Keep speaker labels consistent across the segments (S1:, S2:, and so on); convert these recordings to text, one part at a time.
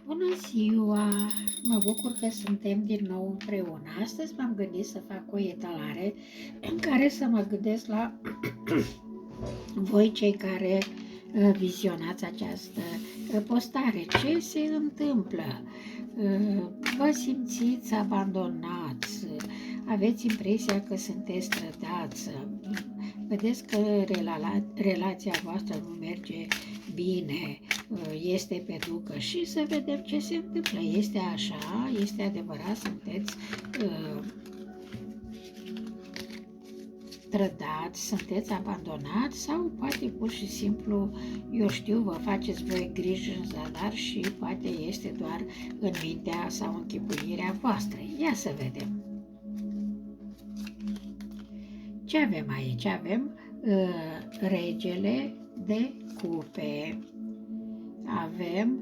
S1: Bună ziua! Mă bucur că suntem din nou împreună. Astăzi m-am gândit să fac o etalare în care să mă gândesc la voi, cei care vizionați această postare. Ce se întâmplă? Vă simțiți abandonați? Aveți impresia că sunteți trădați? Vedeți că relația voastră nu merge bine, este pe ducă și să vedem ce se întâmplă. Este așa? Este adevărat? Sunteți trădați, sunteți abandonați sau poate pur și simplu, eu știu, vă faceți voi griji în zadar și poate este doar în mintea sau în chipuirea voastră. Ia să vedem. Ce avem aici? Avem regele de cupe. Avem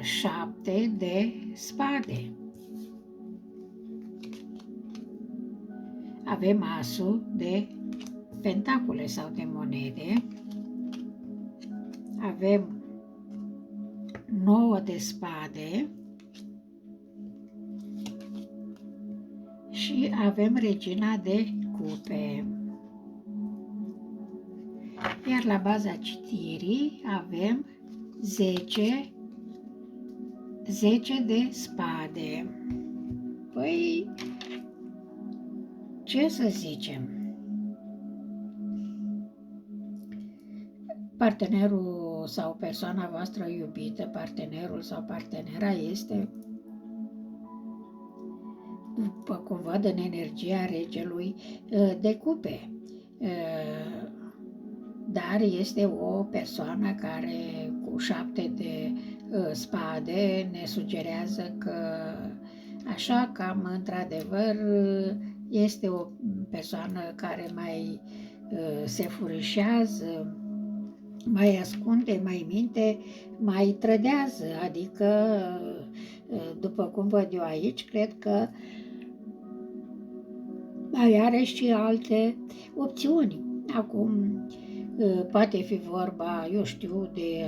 S1: 7 de spade. Avem asul de pentacule sau de monede. Avem 9 de spade. Și avem regina de cupe. Iar la baza citirii avem 10 de spade. Păi, ce să zicem? Partenerul sau persoana voastră iubită, partenerul sau partenera este, după cum văd în energia regelui de cupe, dar este o persoană care cu 7 de spade ne sugerează că așa cam într-adevăr este o persoană care mai se furișează, mai ascunde, mai minte, mai trădează, adică după cum văd eu aici, cred că mai are și alte opțiuni. Acum, poate fi vorba, eu știu, de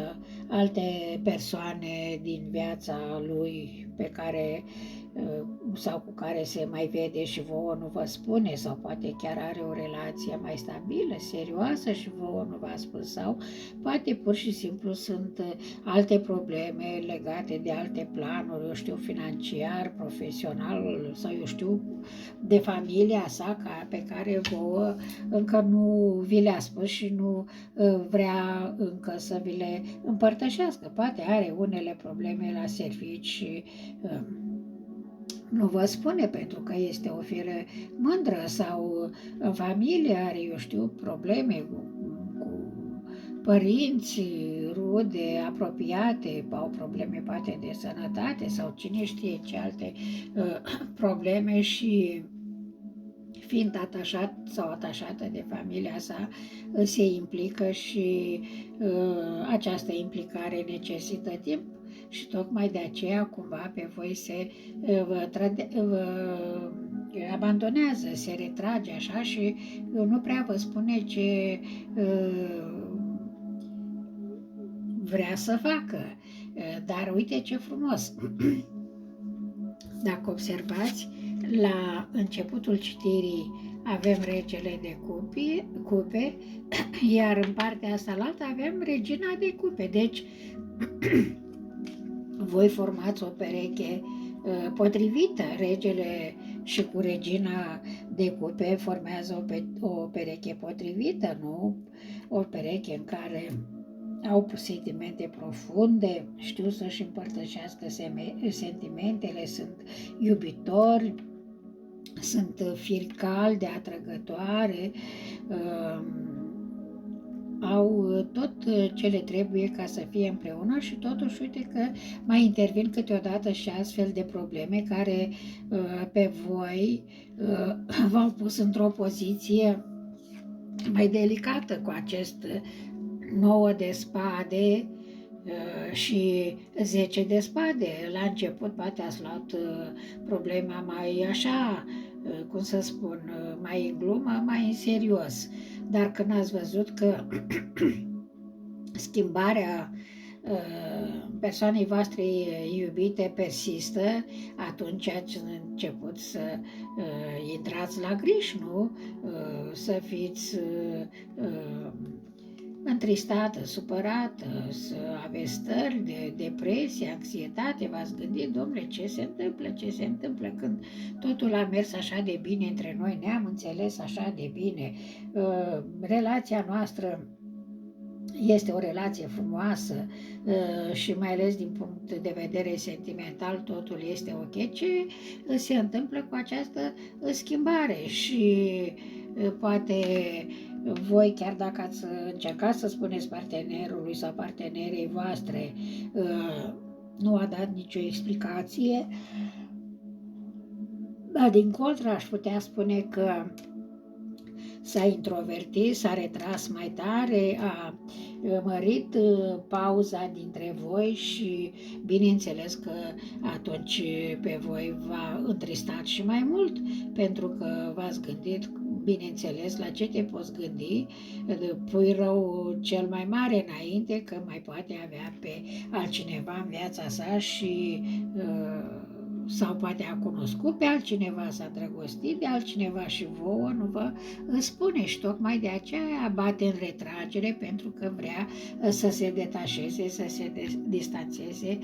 S1: alte persoane din viața lui pe care sau cu care se mai vede și vouă nu vă spune, sau poate chiar are o relație mai stabilă, serioasă și vouă nu v-a spus, sau poate pur și simplu sunt alte probleme legate de alte planuri, eu știu, financiar, profesional sau eu știu, de familia sa pe care vouă încă nu vi le-a spus și nu vrea încă să vi le împărtășească. Poate are unele probleme la servici și nu vă spune pentru că este o fire mândră sau în familie are, eu știu, probleme cu părinți, rude, apropiate, au probleme poate de sănătate sau cine știe ce alte probleme și fiind atașat sau atașată de familia sa, se implică și această implicare necesită timp și tocmai de aceea cumva pe voi se vă abandonează, se retrage așa și nu prea vă spune ce vrea să facă. Dar uite ce frumos! Dacă observați, la începutul citirii avem regele de cupe, iar în partea asta la altă avem regina de cupe. Deci, voi formați o pereche potrivită. Regele și cu regina de cupe formează o pereche potrivită, nu? O pereche în care au sentimente profunde, știu să-și împărtășească sentimentele, sunt iubitori, sunt firi calde, atrăgătoare, au tot ce le trebuie ca să fie împreună și totuși uite că mai intervin câteodată și astfel de probleme care pe voi v-au pus într-o poziție mai delicată cu acest 9 de spade și 10 de spade. La început poate ați luat problema mai așa, cum să spun, mai în glumă, mai în serios. Dar când ați văzut că schimbarea persoanei voastre iubite persistă, atunci ați început să intrați la griji, nu? Să fiți întristată, supărată, să aveți stări de depresie, anxietate, v-ați gândit, domnule, ce se întâmplă când totul a mers așa de bine între noi, ne-am înțeles așa de bine, relația noastră este o relație frumoasă și mai ales din punct de vedere sentimental totul este ok. Ce se întâmplă cu această schimbare? Și poate voi, chiar dacă ați încercat să spuneți partenerului sau partenerei voastre, nu a dat nicio explicație, dar din contră aș putea spune că s-a introvertit, s-a retras mai tare, a mărit pauza dintre voi și bineînțeles că atunci pe voi v-a întristat și mai mult, pentru că v-ați gândit, bineînțeles, la ce te poți gândi, pui rău cel mai mare înainte, că mai poate avea pe altcineva în viața sa și sau poate a cunoscut pe altcineva, s-a drăgostit de altcineva și vouă nu vă spune și tocmai de aceea bate în retragere pentru că vrea să se detașeze, să se distanțeze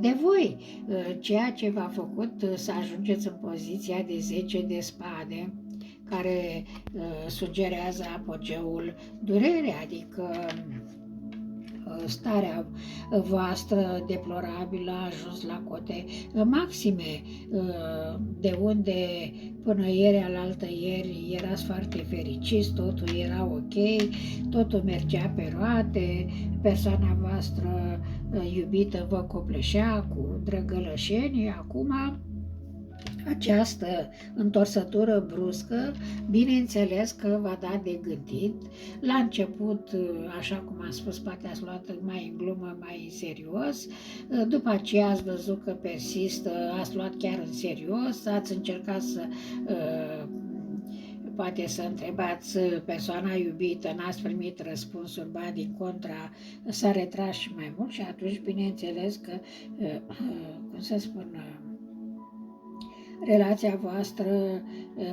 S1: de voi. Ceea ce v-a făcut să ajungeți în poziția de 10 de spade, care sugerează apogeul durerii, adică starea voastră deplorabilă a ajuns la cote maxime, de unde până ieri, alaltă ieri, erați foarte fericiți, totul era ok, totul mergea pe roate, persoana voastră iubită vă copleșea cu drăgălășenie, acum această întorsătură bruscă, bineînțeles că v-a dat de gândit. La început, așa cum am spus, poate ați luat mai în glumă, mai în serios, după aceea ați văzut că persistă, ați luat chiar în serios, ați încercat să poate să întrebați persoana iubită, n-ați primit răspunsuri, ba din contra s-a retras și mai mult și atunci bineînțeles că, cum să spun, relația voastră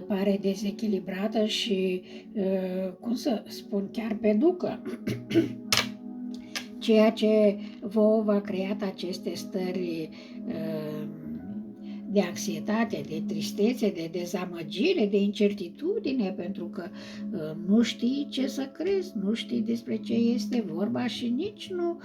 S1: pare dezechilibrată și, cum să spun, chiar pe ducă. Ceea ce vouă v-a creat aceste stări de anxietate, de tristețe, de dezamăgire, de incertitudine, pentru că nu știi ce să crezi, nu știi despre ce este vorba și nici nu,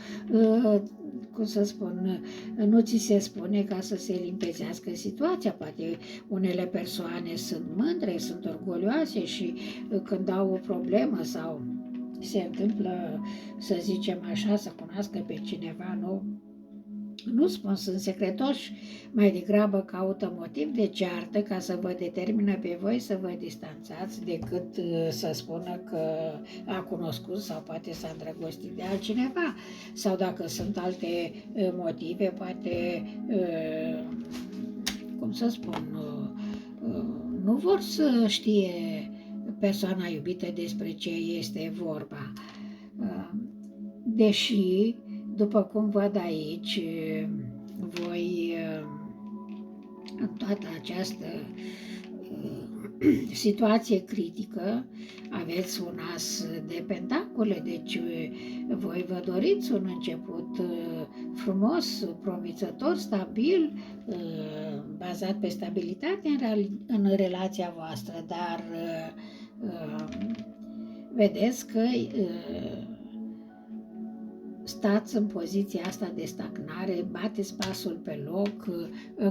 S1: cum să spun, nu ți se spune ca să se limpezească situația. Poate unele persoane sunt mândre, sunt orgolioase și când au o problemă sau se întâmplă, să zicem așa, să cunoască pe cineva nou, nu spun, sunt secretoși, mai degrabă caută motiv de ceartă ca să vă determină pe voi să vă distanțați decât să spună că a cunoscut sau poate s-a îndrăgostit de altcineva. Sau dacă sunt alte motive, poate, cum să spun, nu vor să știe persoana iubită despre ce este vorba. Deși, după cum văd aici, voi în toată această situație critică aveți un as de pentacole, deci voi vă doriți un început frumos, promițător, stabil, bazat pe stabilitate în relația voastră, dar vedeți că stați în poziția asta de stagnare, bateți pasul pe loc,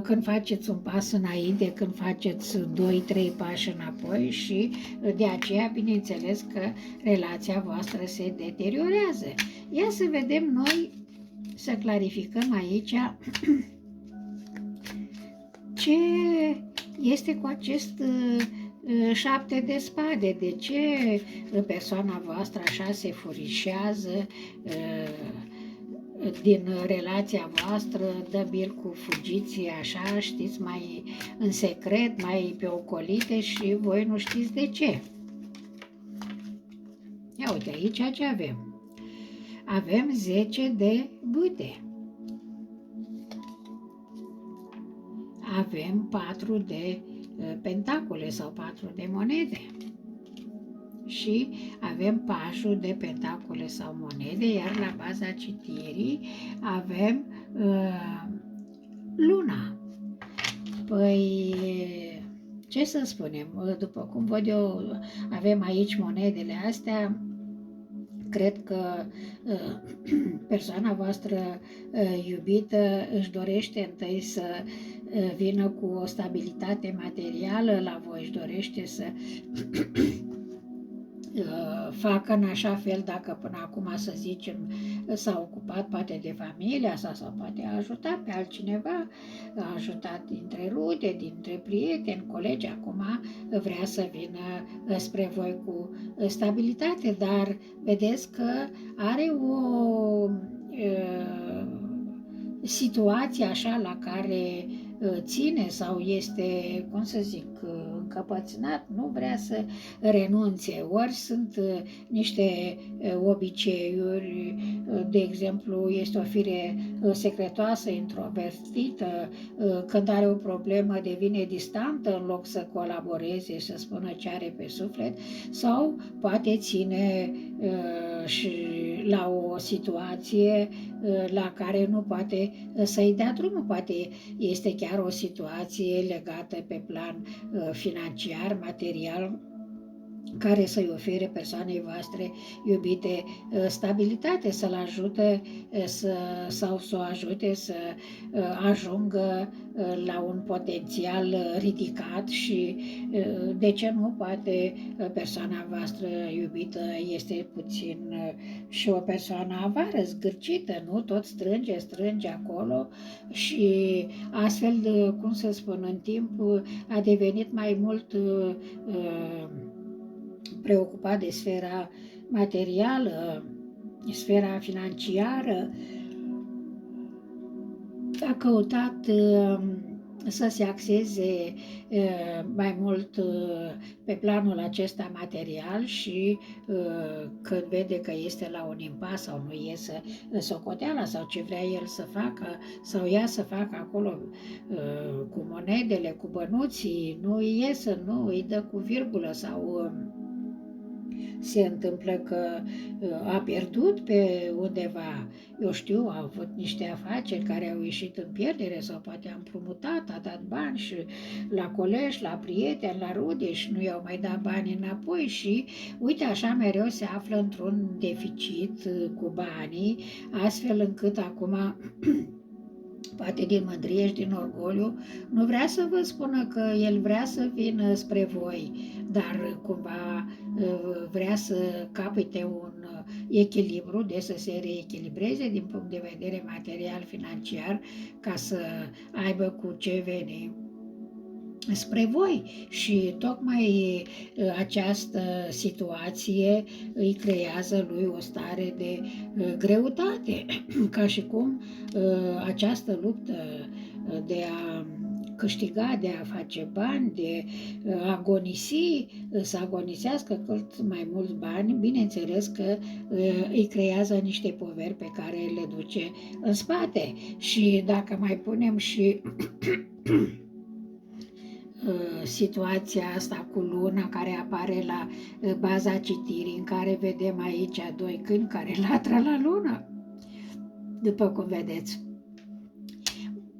S1: când faceți un pas înainte, când faceți 2-3 pași înapoi și de aceea, bineînțeles că relația voastră se deteriorează. Ia să vedem noi, să clarificăm aici ce este cu acest 7 de spade, de ce persoana voastră așa se furișează din relația voastră, dă bir cu fugiții așa, știți, mai în secret, mai pe ocolite și voi nu știți de ce. Ia uite aici ce avem. avem 10 de bâte. Avem 4 de pentacole sau 4 de monede. Și avem pașul de pentacole sau monede, iar la baza citirii avem luna. Păi, ce să spunem, după cum văd eu, avem aici monedele astea. Cred că persoana voastră iubită își dorește întâi să vină cu o stabilitate materială la voi, își dorește să facă în așa fel, dacă până acum, să zicem, s-a ocupat poate de familia sa sau poate a ajutat pe altcineva, a ajutat dintre rude, dintre prieteni, colegi, acum vrea să vină spre voi cu stabilitate, dar vedeți că are o situație așa la care ține sau este, cum să zic, încăpățânat, nu vrea să renunțe. Ori sunt niște obiceiuri, de exemplu, este o fire secretoasă, introvertită, când are o problemă devine distantă în loc să colaboreze și să spună ce are pe suflet, sau poate ține și la o situație la care nu poate să-i dea drumul, poate este chiar o situație legată pe plan financiar, material, care să-i ofere persoanei voastre iubite stabilitate, să-l ajute sau să o ajute să ajungă la un potențial ridicat și, de ce nu, poate persoana voastră iubită este puțin și o persoană avară, zgârcită, nu? Tot strânge acolo și astfel, cum să spun, în timp a devenit mai mult preocupat de sfera materială, sfera financiară, a căutat să se axeze mai mult pe planul acesta material și când vede că este la un impas sau nu iese socoteala sau ce vrea el să facă sau ea să facă acolo cu monedele, cu bănuții, nu iese, nu îi dă cu virgulă sau se întâmplă că a pierdut pe undeva, eu știu, a avut niște afaceri care au ieșit în pierdere sau poate a împrumutat, a dat bani și la colegi, la prieteni, la rude și nu i-au mai dat bani înapoi și uite așa mereu se află într-un deficit cu banii, astfel încât acum poate din mândrie și din orgoliu, nu vrea să vă spună că el vrea să vină spre voi, dar cumva vrea să capete un echilibru, de să se reechilibreze din punct de vedere material, financiar, ca să aibă cu ce veni spre voi și tocmai această situație îi creează lui o stare de greutate, ca și cum această luptă de a câștiga, de a face bani, de a agonisi, să agonisească cât mai mulți bani, bineînțeles că îi creează niște poveri pe care le duce în spate. Și dacă mai punem și situația asta cu luna care apare la baza citirii, în care vedem aici doi câini care latră la lună, după cum vedeți.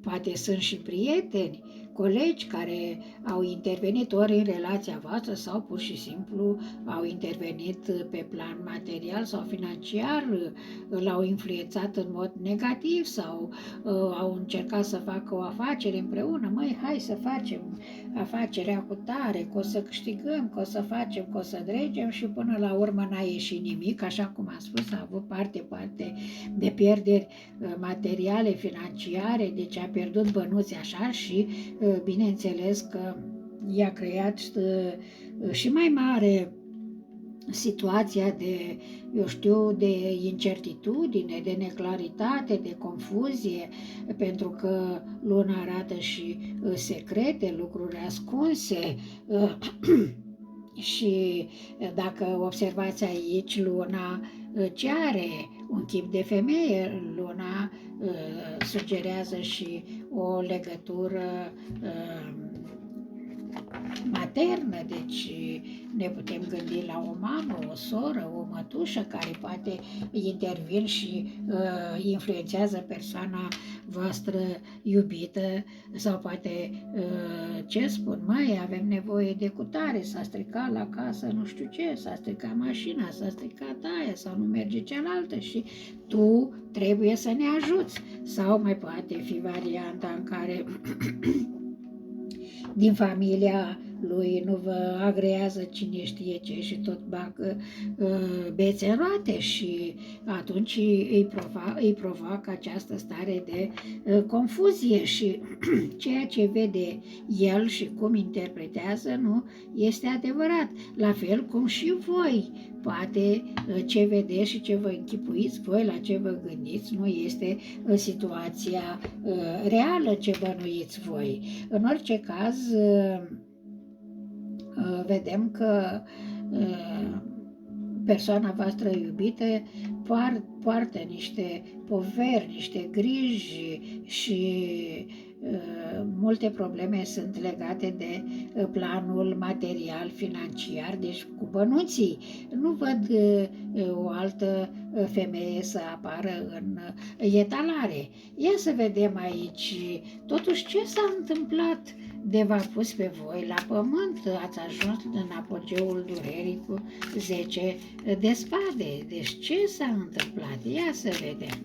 S1: Poate sunt și prieteni, colegi care au intervenit ori în relația voastră sau pur și simplu au intervenit pe plan material sau financiar, l-au influențat în mod negativ sau au încercat să facă o afacere împreună. Măi, hai să facem afacerea cu tare, că o să câștigăm, că o să facem, că o să dregem și până la urmă n-a ieșit nimic, așa cum am spus, a avut parte de pierderi materiale, financiare, deci a pierdut bănuți așa și bineînțeles că i-a creat și mai mare situația de, eu știu, de incertitudine, de neclaritate, de confuzie, pentru că luna arată și secrete, lucruri ascunse. Și dacă observați aici, luna ce are? un tip de femeie. Luna sugerează și o legătură maternă, deci ne putem gândi la o mamă, o soră, o mătușă care poate intervin și influențează persoana voastră iubită, sau poate, ce spun, mai avem nevoie de cutare, s-a stricat la casă nu știu ce, s-a stricat mașina, s-a stricat aia sau nu merge cealaltă și tu trebuie să ne ajuți. Sau mai poate fi varianta în care din familia lui nu vă agrează cine știe ce și tot bagă bețe în roate și atunci îi provoacă această stare de confuzie și ceea ce vede el și cum interpretează nu este adevărat. La fel cum și voi, poate ce vedeți și ce vă închipuiți voi, la ce vă gândiți, nu este situația reală ce bănuiți voi. În orice caz, vedem că persoana voastră iubită poartă niște poveri, niște griji și multe probleme sunt legate de planul material, financiar, deci cu bănuții. Nu văd o altă femeie să apară în etalare. Ia să vedem aici, totuși ce s-a întâmplat de v-a pus pe voi la pământ, ați ajuns în apogeul durerii cu 10 de spade. Deci ce s-a întâmplat? Ia să vedem.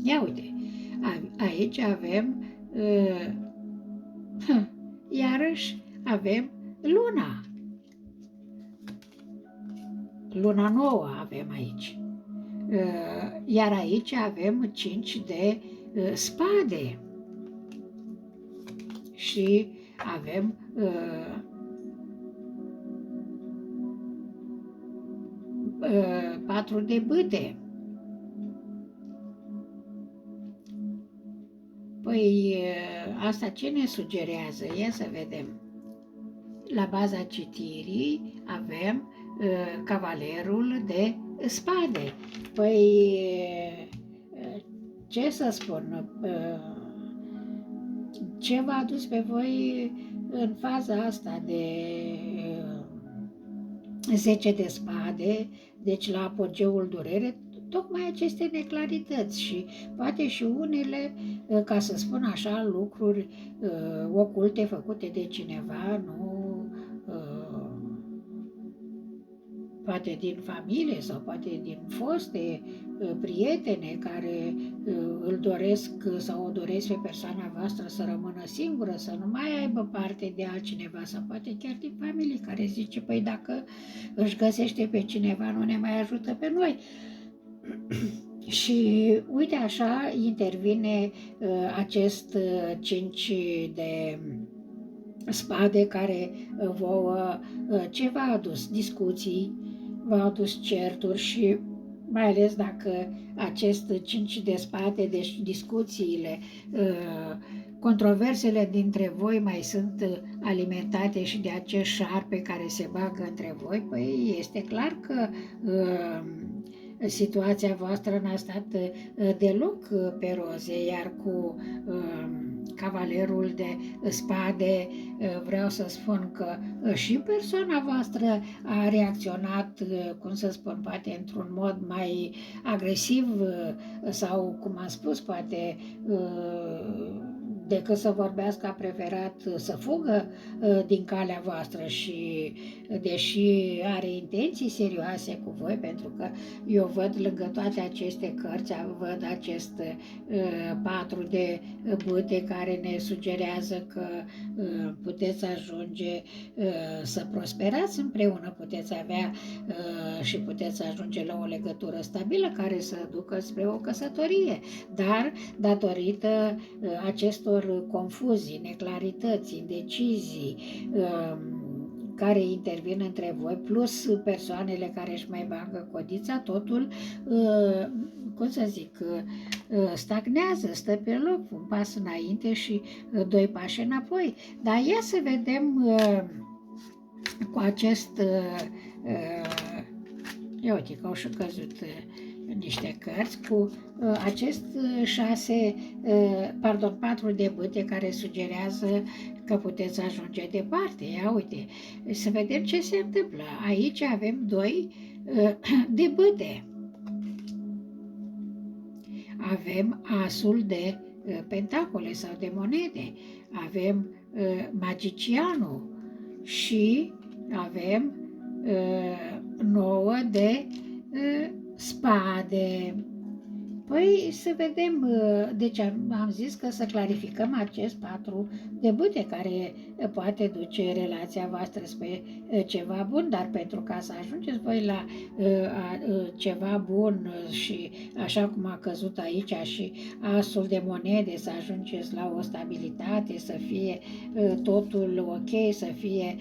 S1: Ia uite, aici avem, iarăși avem luna. Luna nouă avem aici. Iar aici avem 5 de spade. Și avem patru de bâte. Păi asta ce ne sugerează? Ia să vedem. La baza citirii avem cavalerul de spade. Păi ce să spun? Ce v-a adus pe voi în faza asta de 10 de spade, deci la apogeul durere, tocmai aceste neclarități și poate și unele, ca să spun așa, lucruri oculte făcute de cineva, nu poate din familie sau poate din foste prietene care îl doresc sau o doresc pe persoana voastră să rămână singură, să nu mai aibă parte de altcineva, sau poate chiar din familie care zice, păi dacă își găsește pe cineva, nu ne mai ajută pe noi. Și uite așa intervine acest 5 de spade care vouă ce v-a adus? Discuții, v-a adus certuri și mai ales dacă acest 5 de spade, deci discuțiile, controversele dintre voi mai sunt alimentate și de acești șarpe care se bagă între voi, păi este clar că situația voastră n-a stat deloc pe roze, iar cu cavalerul de spade vreau să spun că și persoana voastră a reacționat, cum să spun, poate într-un mod mai agresiv sau, cum am spus, poate decât să vorbească, a preferat să fugă din calea voastră și deși are intenții serioase cu voi, pentru că eu văd lângă toate aceste cărți, văd acest 4 de bâte care ne sugerează că puteți ajunge să prosperați împreună, puteți avea și puteți ajunge la o legătură stabilă care să ducă spre o căsătorie, dar datorită acestor confuzii, neclarități, indecizii care intervin între voi, plus persoanele care își mai bagă codița, totul, cum să zic, stagnează, stă pe loc, un pas înainte și 2 pași înapoi. Dar ia să vedem cu acest Ia uite că au și căzut niște cărți cu acest 4 de bâte care sugerează că puteți ajunge departe. Ia uite, să vedem ce se întâmplă. Aici avem 2 de bâte. Avem asul de pentacole sau de monede. Avem magicianul și avem 9 de spade. Păi să vedem, deci am zis că să clarificăm acest 4 de bâte care poate duce relația voastră spre ceva bun, dar pentru ca să ajungeți voi la ceva bun și așa cum a căzut aici și asul de monede, să ajungeți la o stabilitate, să fie totul ok, să fie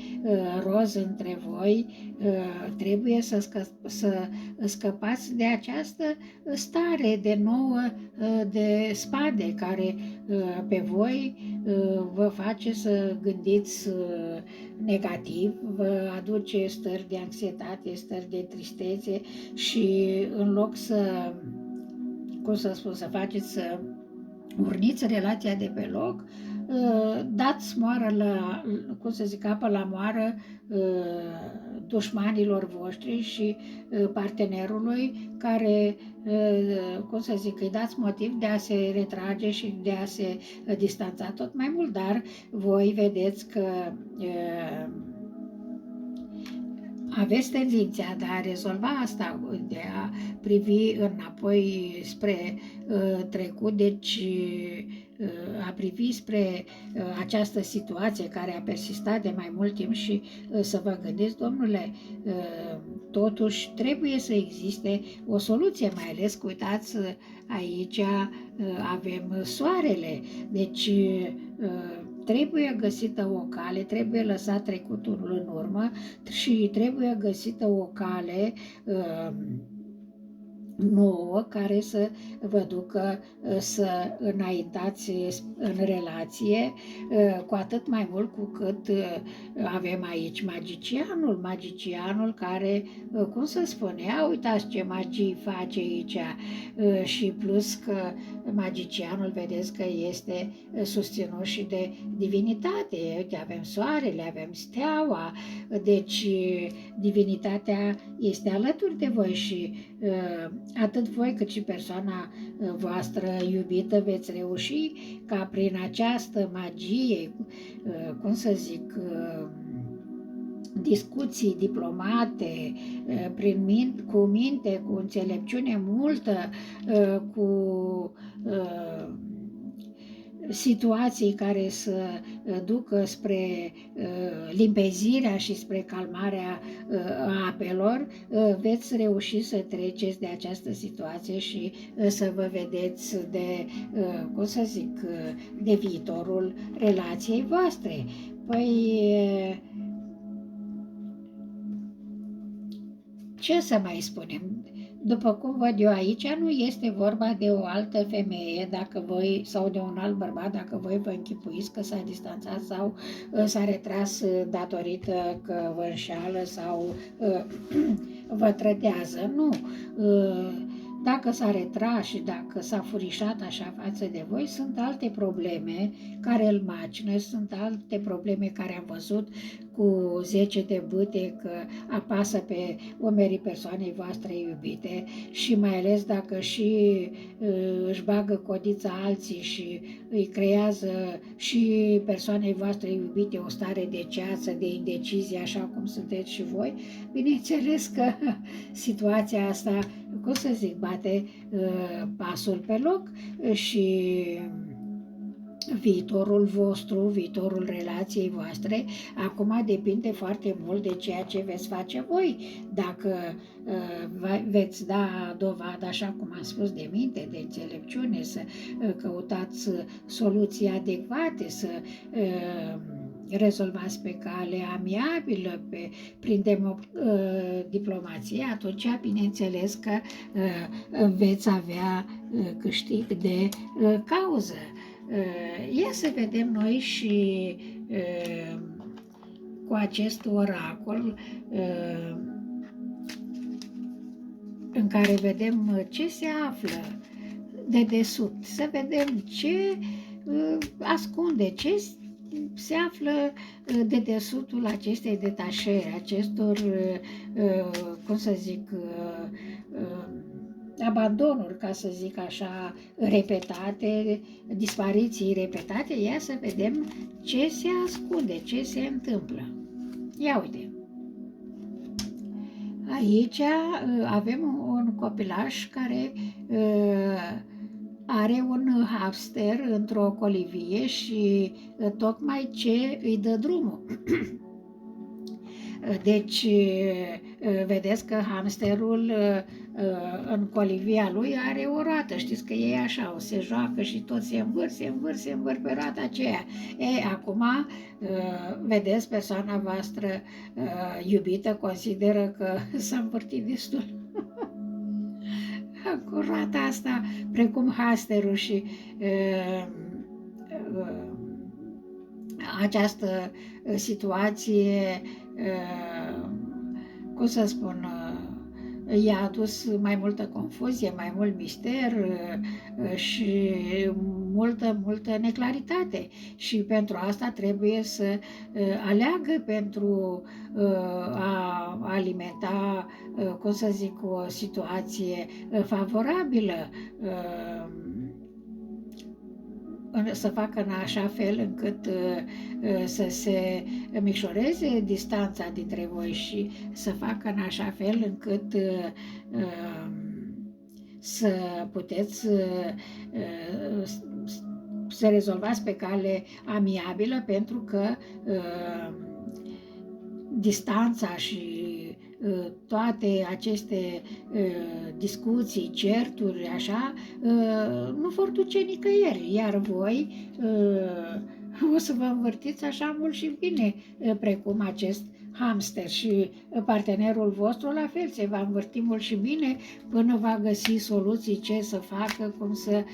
S1: roz între voi, trebuie să scăpați de această stare de 9 de spade care pe voi vă face să gândiți negativ, vă aduce stări de anxietate, stări de tristețe și în loc să, cum să spun, să faceți să urniți relația de pe loc, dați moară la, cum să zic, apă la moară dușmanilor voștri și partenerului care, cum să zic, îi dați motiv de a se retrage și de a se distanța tot mai mult, dar voi vedeți că aveți tendința de a rezolva asta, de a privi înapoi spre trecut, deci a privi spre această situație care a persistat de mai mult timp și să vă gândiți, domnule, totuși trebuie să existe o soluție, mai ales că uitați, aici avem soarele, deci trebuie găsită o cale, trebuie lăsat trecutul în urmă și trebuie găsită o cale nouă care să vă ducă să înaintați în relație, cu atât mai mult cu cât avem aici magicianul care, cum să spun, ia uitați ce magii face aici și plus că magicianul vedeți că este susținut și de divinitate. Uite, avem soarele, avem steaua, deci divinitatea este alături de voi și atât voi cât și persoana voastră iubită veți reuși ca prin această magie, cum să zic, discuții diplomate, cu minte, cu înțelepciune multă, cu situații care să ducă spre limpezirea și spre calmarea apelor, veți reuși să treceți de această situație și să vă vedeți de, cum să zic, de viitorul relației voastre. Păi, ce să mai spunem? După cum văd eu aici, nu este vorba de o altă femeie dacă voi, sau de un alt bărbat dacă voi vă închipuiți că s-a distanțat sau s-a retras datorită că vă înșeală sau vă trădează. Nu. Dacă s-a retras și dacă s-a furișat așa față de voi, sunt alte probleme care îl macină, sunt alte probleme care am văzut cu 10 de bâte că apasă pe umerii persoanei voastre iubite și mai ales dacă și își bagă codița alții și îi creează și persoanei voastre iubite o stare de ceață, de indecizie, așa cum sunteți și voi, bineînțeles că situația asta, cum să zic, bate pasul pe loc și viitorul vostru, viitorul relației voastre, acum depinde foarte mult de ceea ce veți face voi. Dacă veți da dovadă, așa cum am spus, de minte, de înțelepciune, să căutați soluții adecvate, să rezolvați pe cale amiabilă, prin diplomație, atunci bineînțeles că veți avea câștig de cauză. Ia să vedem noi și cu acest oracol în care vedem ce se află de desubt, să vedem ce ascunde, ce se află de desubtul acestei detașări, acestor, cum să zic, abandonuri, ca să zic așa, repetate, dispariții repetate. Ia să vedem ce se ascunde, ce se întâmplă. Ia uite. Aici avem un copilaș care are un hamster într-o colivie și tocmai ce îi dă drumul. Deci, vedeți că hamsterul în colivia lui are o roată, știți că ei așa, o se joacă și tot se învârt pe roata aceea. Acum, vedeți, persoana voastră iubită consideră că s-a învârtit destul. Cu roata asta, precum hamsterul și această situație, cum să spun, i-a adus mai multă confuzie, mai mult mister și multă neclaritate. Și pentru asta trebuie să aleagă pentru a alimenta, cum să zic, o situație favorabilă, să facă în așa fel încât să se micșoreze distanța dintre voi și să facă în așa fel încât să puteți să rezolvați pe cale amiabilă, pentru că distanța și toate aceste discuții, certuri, așa, nu vor duce nicăieri, iar voi o să vă învârtiți așa mult și bine, precum acest hamster, și partenerul vostru la fel se va învârti mult și bine până va găsi soluții ce să facă, cum să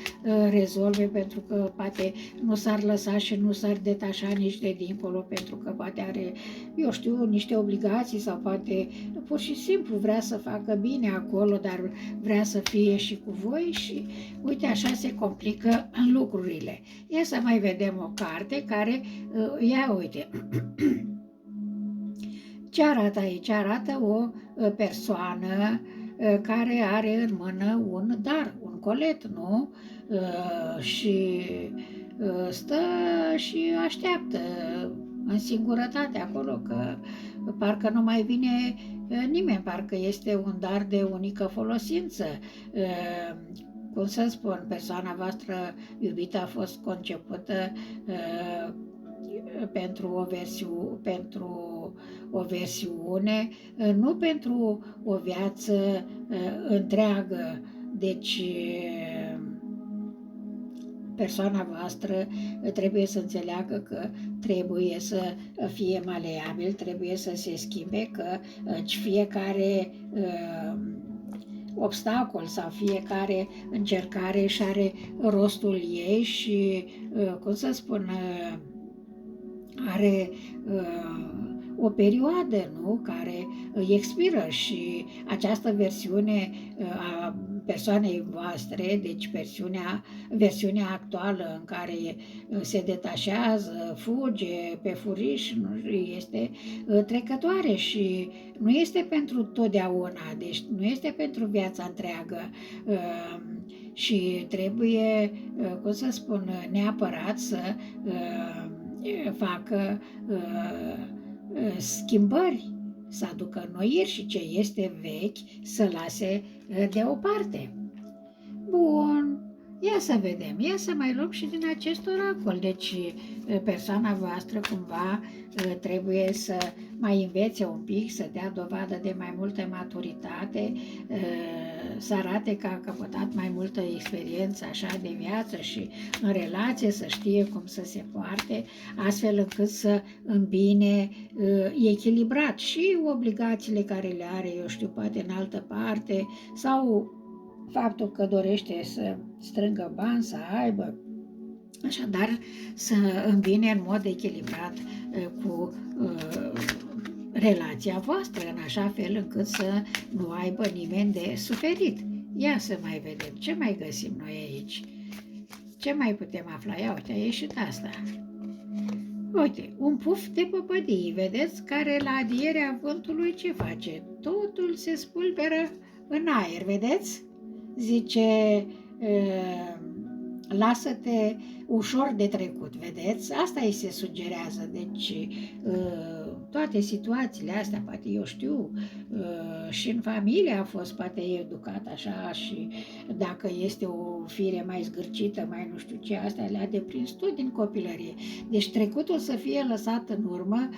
S1: rezolve, pentru că poate nu s-ar lăsa și nu s-ar detașa nici de dincolo, pentru că poate are, eu știu, niște obligații sau poate pur și simplu vrea să facă bine acolo, dar vrea să fie și cu voi și uite așa se complică lucrurile. Ia să mai vedem o carte care, ia uite, ce arată aici? Arată o persoană care are în mână un dar, un colet, nu? Și stă și așteaptă în singurătate acolo, că parcă nu mai vine nimeni, parcă este un dar de unică folosință. Cum să spun, persoana voastră iubită a fost concepută pentru o versiune, nu pentru o viață întreagă. Deci, persoana voastră trebuie să înțeleagă că trebuie să fie maleabil, trebuie să se schimbe, că fiecare obstacol sau fiecare încercare își are rostul ei și, cum să spun, are o perioadă, nu, care expiră, și această versiune a persoanei voastre, deci versiunea actuală în care se detașează, fuge pe furiș, nu este trecătoare și nu este pentru totdeauna, deci nu este pentru viața întreagă și trebuie, cum să spun, neapărat să facă schimbări, să aducă înnoiri și ce este vechi să lase deoparte. Bun, ia să vedem, ia să mai luăm și din acest oracol. Deci persoana voastră cumva trebuie să mai învețe un pic, să dea dovadă de mai multă maturitate, să arate că a căpătat mai multă experiență așa de viață și în relație, să știe cum să se poarte, astfel încât să îmbine echilibrat și obligațiile care le are, eu știu, poate în altă parte, sau faptul că dorește să strângă bani, să aibă, așadar să îmbine în mod echilibrat cu relația voastră în așa fel încât să nu aibă nimeni de suferit. Ia să mai vedem, ce mai găsim noi aici? Ce mai putem afla? Ia uite, a ieșit asta. Uite, un puf de păpădii, vedeți, care la adierea vântului ce face? Totul se spulberă în aer, vedeți? Zice, lasă-te ușor de trecut, vedeți? Asta îi se sugerează, deci toate situațiile astea, poate eu știu, și în familie a fost poate educat așa și dacă este o fire mai zgârcită, mai nu știu ce, astea le-a deprins tot din copilărie. Deci trecutul să fie lăsat în urmă,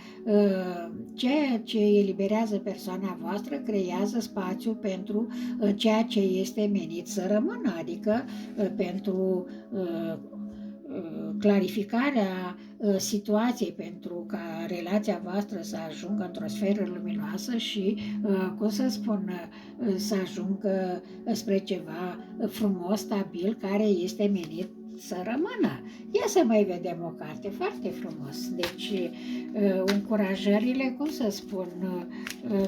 S1: ceea ce eliberează persoana voastră creează spațiu pentru ceea ce este menit să rămână, adică pentru clarificarea situației, pentru ca relația voastră să ajungă într-o sferă luminoasă și, cum să spun, să ajungă spre ceva frumos, stabil, care este menit să rămână. Ia să mai vedem o carte, foarte frumos. Deci, încurajările, cum să spun,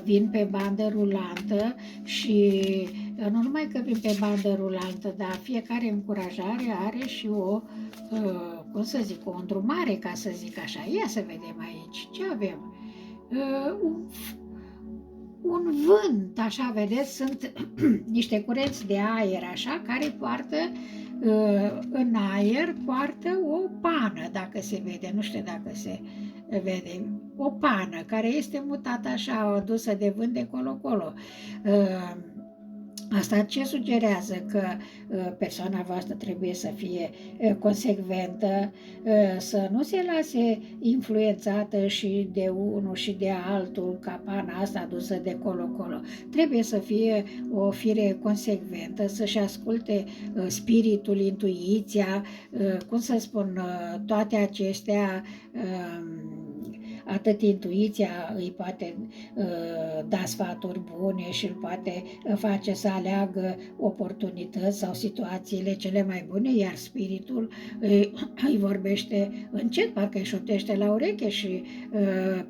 S1: vin pe bandă rulantă și nu numai că vin pe bandă rulantă, dar fiecare încurajare are și o, cum să zic, o îndrumare, ca să zic așa. Ia să vedem aici, ce avem? Un vânt, așa, vedeți, sunt niște curenți de aer, așa, care poartă în aer, poartă o pană, dacă se vede, nu știu dacă se vede, o pană care este mutată așa, adusă de vânt de colo-colo. Asta ce sugerează? Că persoana voastră trebuie să fie consecventă, să nu se lase influențată și de unul și de altul, ca pana asta adusă de colo-colo. Trebuie să fie o fire consecventă, să-și asculte spiritul, intuiția, cum să spun, toate acestea. Atât intuiția îi poate da sfaturi bune și îl poate face să aleagă oportunități sau situațiile cele mai bune, iar spiritul îi vorbește încet, parcă îi șoptește la ureche și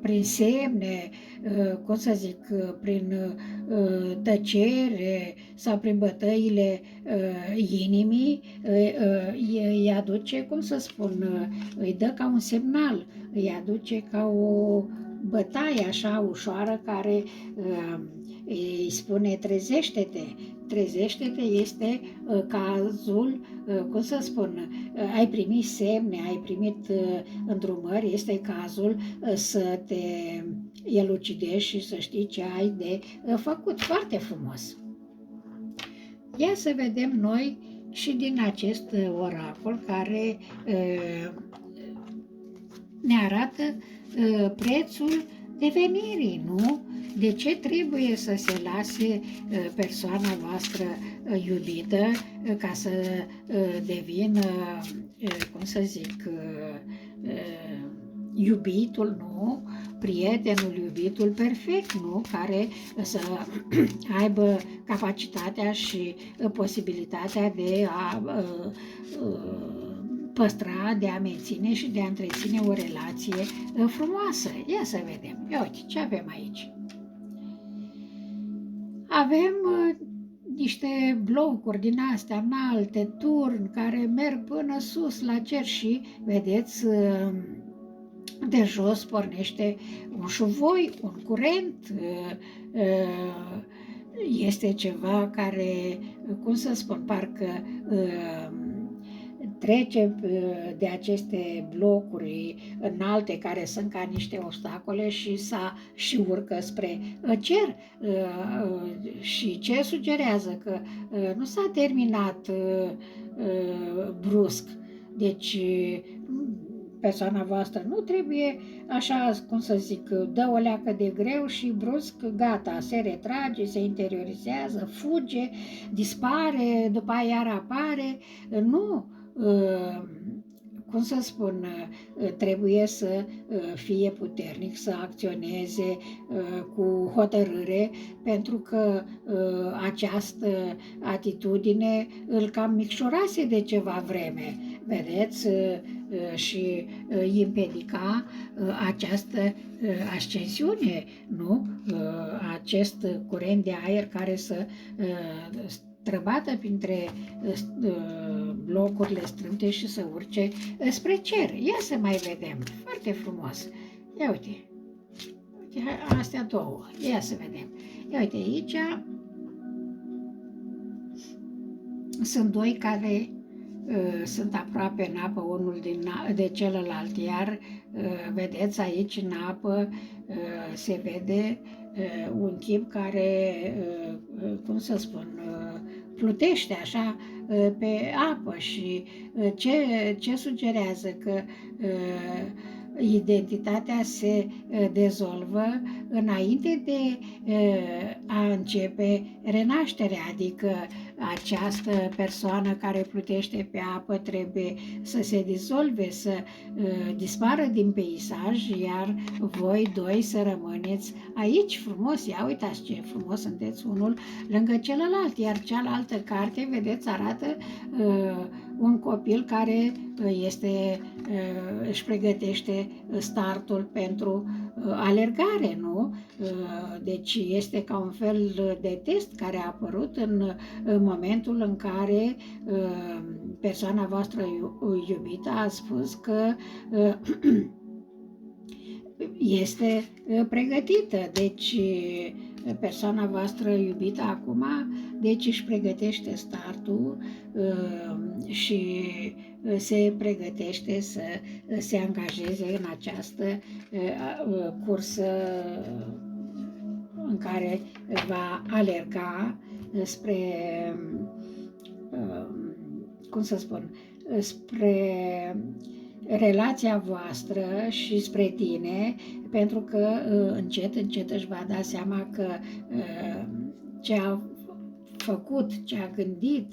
S1: prin semne, cum să zic, prin tăcere sau prin bătăile inimii, îi aduce, cum să spun, îi dă ca un semnal, îi aduce ca o bătaie așa ușoară care îi spune trezește-te. Trezește-te este cazul, cum să spun, ai primit semne, ai primit îndrumări, este cazul să te elucidezi și să știi ce ai de făcut. Foarte frumos! Ia să vedem noi și din acest oracol care ne arată prețul devenirii, nu? De ce trebuie să se lase persoana voastră iubită ca să devină, cum să zic, iubitul, nu? Prietenul, iubitul perfect, nu? Care să aibă capacitatea și posibilitatea de a păstra, de a menține și de a întreține o relație frumoasă. Ia să vedem. Ia uite, ce avem aici? Avem niște blocuri din astea înalte, turn, care merg până sus la cer și, vedeți, de jos pornește un șuvoi, un curent, este ceva care, cum să spun, parcă trece de aceste blocuri înalte care sunt ca niște obstacole și urcă spre cer. Și ce sugerează? Că nu s-a terminat brusc. Deci persoana voastră nu trebuie, așa cum să zic, dă o leacă de greu și brusc, gata, se retrage, se interiorizează, fuge, dispare, după aia iar apare. Nu, cum să spun, trebuie să fie puternic, să acționeze cu hotărâre, pentru că această atitudine îl cam micșorase de ceva vreme. vedeți, și îi împiedica această ascensiune, nu? Acest curent de aer care să străbată printre blocurile strâmte și să urce spre cer. Ia să mai vedem, foarte frumos. Ia uite, astea două, ia să vedem. Ia uite, aici sunt doi care sunt aproape în apă unul de celălalt, iar vedeți aici în apă se vede un chip care, cum să spun, plutește așa pe apă și ce sugerează că identitatea se dezolvă înainte de a începe renașterea, adică această persoană care plutește pe apă trebuie să se dizolve, să dispară din peisaj, iar voi doi să rămâneți aici frumos. Ia uitați ce frumos sunteți unul lângă celălalt, iar cealaltă carte, vedeți, arată un copil care își pregătește startul pentru alergare, nu? Deci este ca un fel de test care a apărut în momentul în care persoana voastră iubită a spus că este pregătită. Deci persoana voastră iubită acum, deci își pregătește startul și se pregătește să se angajeze în această cursă în care va alerga spre, cum să spun, spre relația voastră și spre tine, pentru că încet, încet își va da seama că ce a făcut, ce a gândit,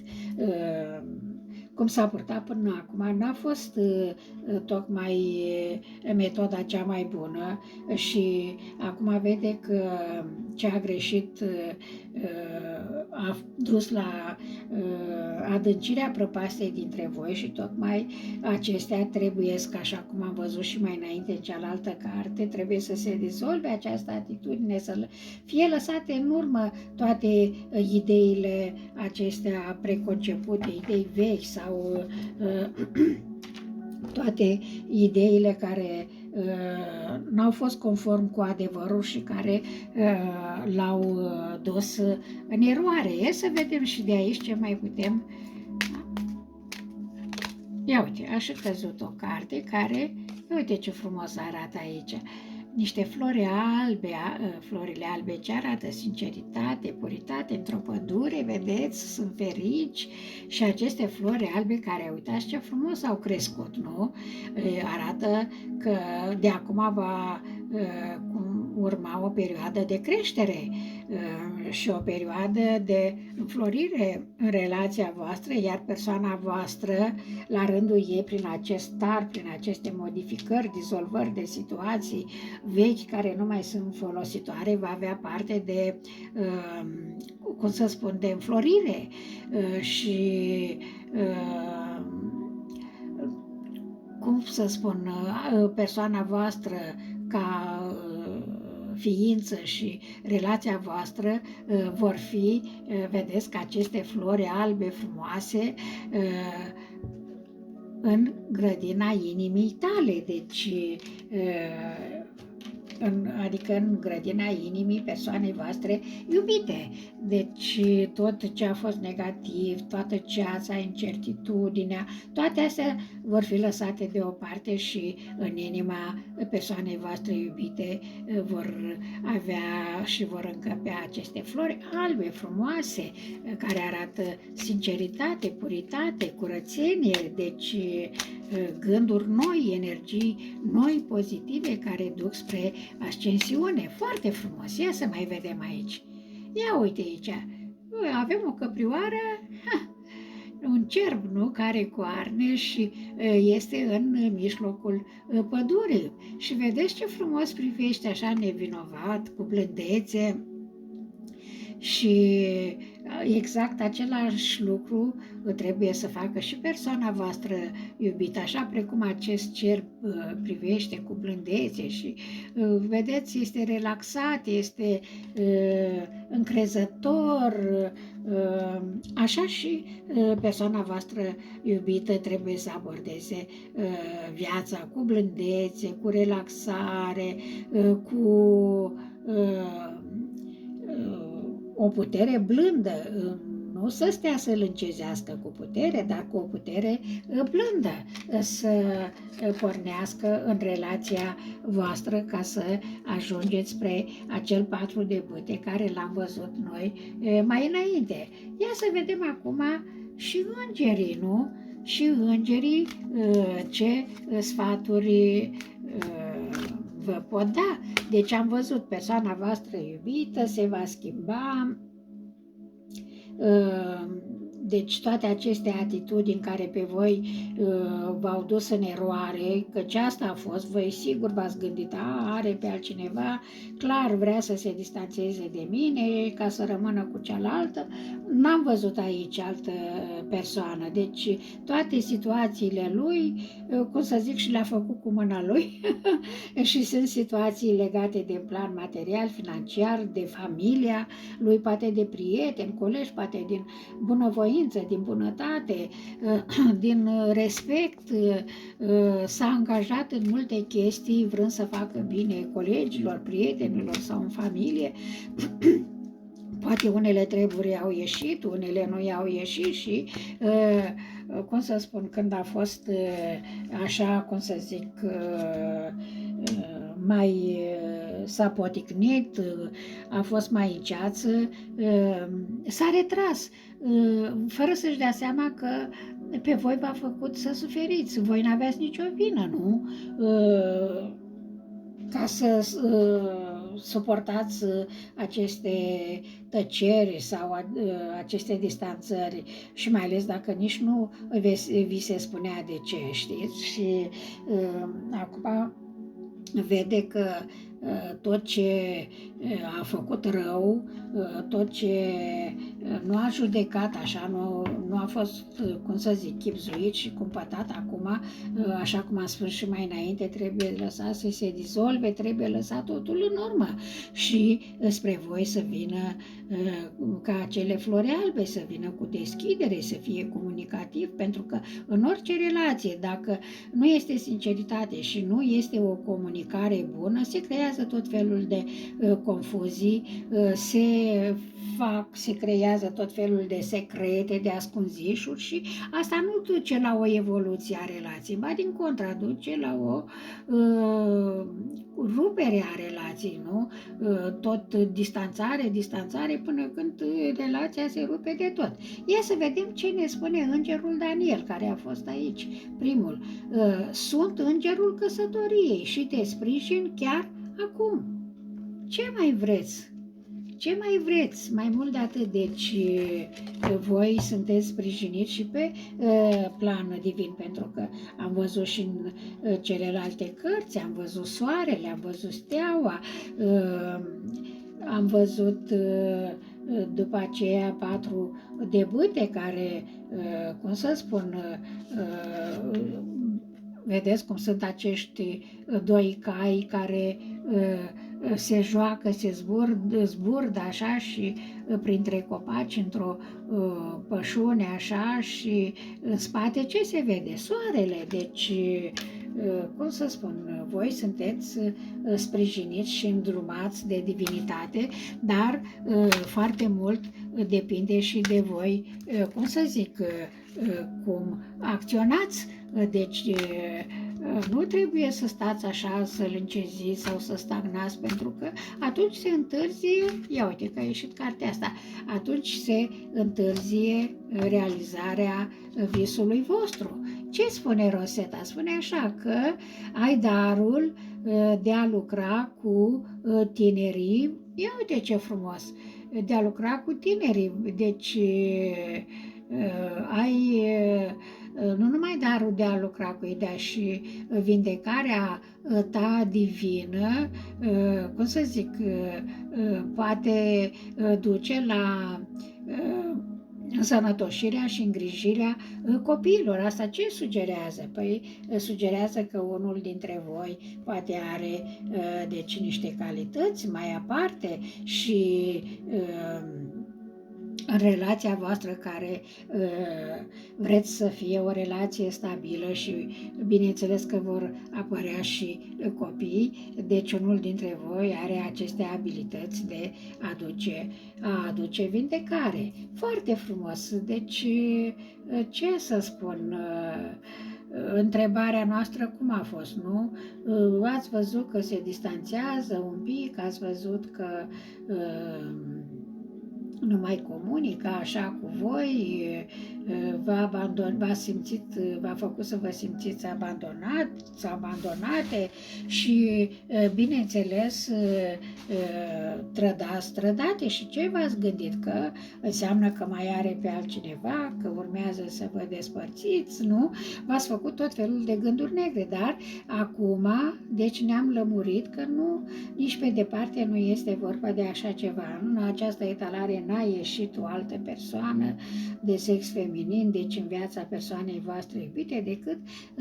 S1: cum s-a purtat până acum, n-a fost tocmai metoda cea mai bună și acum vede că ce a greșit a dus la adâncirea prăpastiei dintre voi și tocmai acestea trebuie, așa cum am văzut și mai înainte în cealaltă carte, trebuie să se dizolve această atitudine, să fie lăsate în urmă toate ideile acestea preconcepute, idei vechi sau toate ideile care n-au fost conform cu adevărul și care l-au dus în eroare. E să vedem și de aici ce mai putem. Ia uite, a și căzut o carte care, uite ce frumos arată aici. Niște flori albe, florile albe ce arată sinceritate, puritate într-o pădure, vedeți, sunt ferici și aceste flori albe care, uitați ce frumos au crescut, nu? Arată că de acum va urma o perioadă de creștere și o perioadă de înflorire în relația voastră, iar persoana voastră, la rândul ei, prin acest start, prin aceste modificări, dizolvări de situații vechi care nu mai sunt folositoare, va avea parte de, cum să spun, de înflorire și cum să spun, persoana voastră ca ființă și relația voastră vor fi, vedeți că aceste flori albe frumoase în grădina inimii tale, deci adică în grădina inimii persoanei voastre iubite. Deci tot ce a fost negativ, toată ceața, incertitudinea, toate astea vor fi lăsate deoparte și în inima persoanei voastre iubite vor avea și vor încăpea aceste flori albe, frumoase, care arată sinceritate, puritate, curățenie, deci gânduri noi, energii noi, pozitive, care duc spre ascensiune. Foarte frumos. Ia să mai vedem aici. Ia uite aici. Avem o căprioară, un cerb, nu? Care coarne și este în mijlocul pădurii. Și vedeți ce frumos privește așa nevinovat, cu blândețe. Și exact același lucru trebuie să facă și persoana voastră iubită, așa precum acest cer privește cu blândețe și, vedeți, este relaxat, este încrezător, așa și persoana voastră iubită trebuie să abordeze viața cu blândețe, cu relaxare, cu o putere blândă, nu să stea să-l încezească cu putere, dar cu o putere blândă, să pornească în relația voastră ca să ajungeți spre acel 4 de bâte care l-am văzut noi mai înainte. Ia să vedem acum și îngerii, nu? Și îngerii ce sfaturi vă pot da. Deci am văzut persoana voastră iubită se va schimba, deci toate aceste atitudini care pe voi v-au dus în eroare, căci asta a fost, voi sigur v-ați gândit, are pe altcineva, clar vrea să se distanțeze de mine ca să rămână cu cealaltă, n-am văzut aici altă persoană, deci toate situațiile lui, cum să zic, și le-a făcut cu mâna lui și sunt situații legate de plan material, financiar, de familia lui, poate de prieteni, colegi, poate din bunăvoință, din bunătate, din respect, s-a angajat în multe chestii vrând să facă bine colegilor, prietenilor sau în familie. Poate unele treburi au ieșit, unele nu i-au ieșit și, cum să spun, când a fost așa, cum să zic, mai s-a poticnit, a fost mai în ceață, s-a retras, fără să-și dea seama că pe voi v-a făcut să suferiți. Voi n-aveați nicio vină, nu? Ca să suportați aceste tăceri sau aceste distanțări și mai ales dacă nici nu vi se spunea de ce, știți? Și acum vede că tot ce a făcut rău, tot ce nu a judecat așa, nu a fost, cum să zic, chibzuit și cumpătat acum, așa cum am spus și mai înainte, trebuie lăsat să se dizolve, trebuie lăsat totul în urmă și spre voi să vină ca acele flori albe, să vină cu deschidere, să fie comunicativ, pentru că în orice relație, dacă nu este sinceritate și nu este o comunicare bună, se creează tot felul de confuzii, se creează tot felul de secrete, de ascunzișuri și asta nu duce la o evoluție a relației, ba din contra, duce la o rupere a relației, nu? Tot distanțare până când relația se rupe de tot. Ia să vedem ce ne spune îngerul Daniel, care a fost aici, primul. Sunt îngerul căsătoriei și te sprijin chiar acum. Ce mai vreți? Ce mai vreți? Mai mult de atât, deci voi sunteți sprijiniți și pe plan divin, pentru că am văzut și în celelalte cărți, am văzut soarele, am văzut steaua, am văzut după aceea 4 de bâte care, cum să spun, vedeți cum sunt acești 2 cai care se joacă, se zburdă așa și printre copaci într-o pășune așa și în spate ce se vede? Soarele, deci cum să spun, voi sunteți sprijiniți și îndrumați de divinitate, dar foarte mult depinde și de voi, cum să zic, cum acționați, deci nu trebuie să stați așa, să-l înceziți sau să stagnați, pentru că atunci se întârzie, ia uite că a ieșit cartea asta, atunci se întârzie realizarea visului vostru. Ce spune Rosetta? Spune așa că ai darul de a lucra cu tinerii, ia uite ce frumos, de a lucra cu tinerii, deci ai nu numai darul de a lucra cu ei, dar și vindecarea ta divină, cum să zic, poate duce la însănătoșirea și îngrijirea copiilor. Asta ce sugerează? Păi sugerează că unul dintre voi poate are deci niște calități mai aparte și în relația voastră care vreți să fie o relație stabilă și bineînțeles că vor apărea și copii, deci unul dintre voi are aceste abilități de a aduce vindecare. Foarte frumos. Deci, ce să spun, întrebarea noastră cum a fost, nu? Ați văzut că se distanțează un pic, ați văzut că nu mai comunică așa cu voi, v-a făcut să vă simțiți abandonate și, bineînțeles, trădate. Și ce v-ați gândit? Că înseamnă că mai are pe altcineva, că urmează să vă despărțiți, nu? V-ați făcut tot felul de gânduri negre, dar acum, deci ne-am lămurit că nu, nici pe departe nu este vorba de așa ceva. În această etalare n-a ieșit o altă persoană de sex feminin, deci în viața persoanei voastre iubite, decât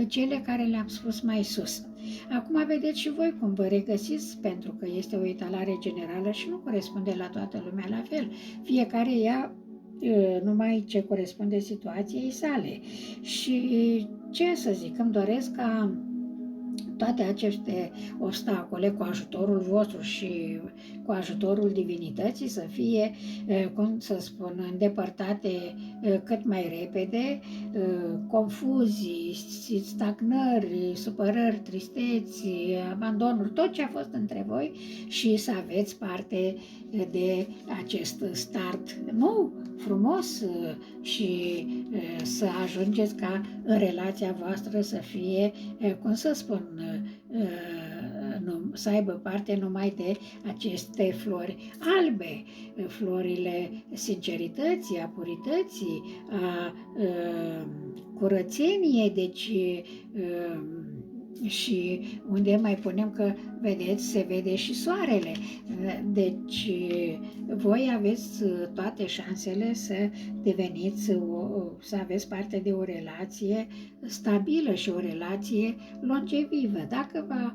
S1: cele care le-am spus mai sus. Acum vedeți și voi cum vă regăsiți, pentru că este o etalare generală și nu corespunde la toată lumea la fel. Fiecare ia numai ce corespunde situației sale. Și ce să zic, îmi doresc ca toate aceste obstacole, cu ajutorul vostru și cu ajutorul divinității, să fie, cum să spun, îndepărtate cât mai repede, confuzii, stagnări, supărări, tristeți, abandonuri, tot ce a fost între voi și să aveți parte de acest start nou, frumos și să ajungeți ca în relația voastră să fie, cum să spun, să aibă parte numai de aceste flori albe, florile sincerității, a purității, a curățeniei, deci și unde mai punem că, vedeți, se vede și soarele. Deci voi aveți toate șansele să deveniți, să aveți parte de o relație stabilă și o relație longevivă. Dacă v-a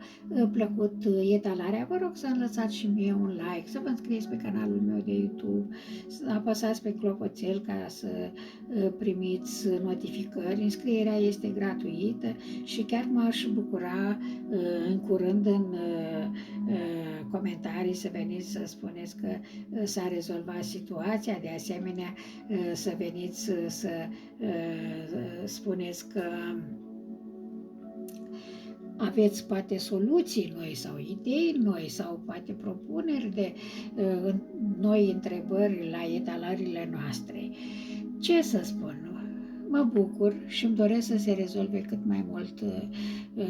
S1: plăcut etalarea, vă rog să-mi lăsați și mie un like, să vă înscrieți pe canalul meu de YouTube, să apăsați pe clopoțel ca să primiți notificări. Înscrierea este gratuită și chiar m-aș bucura în curând în comentarii să veniți să spuneți că s-a rezolvat situația, de asemenea să veniți să spuneți că aveți poate soluții noi sau idei noi sau poate propuneri de noi întrebări la etalările noastre. Ce să spun? Mă bucur și îmi doresc să se rezolve cât mai mult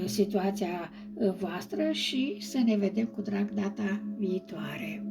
S1: situația voastră și să ne vedem cu drag data viitoare.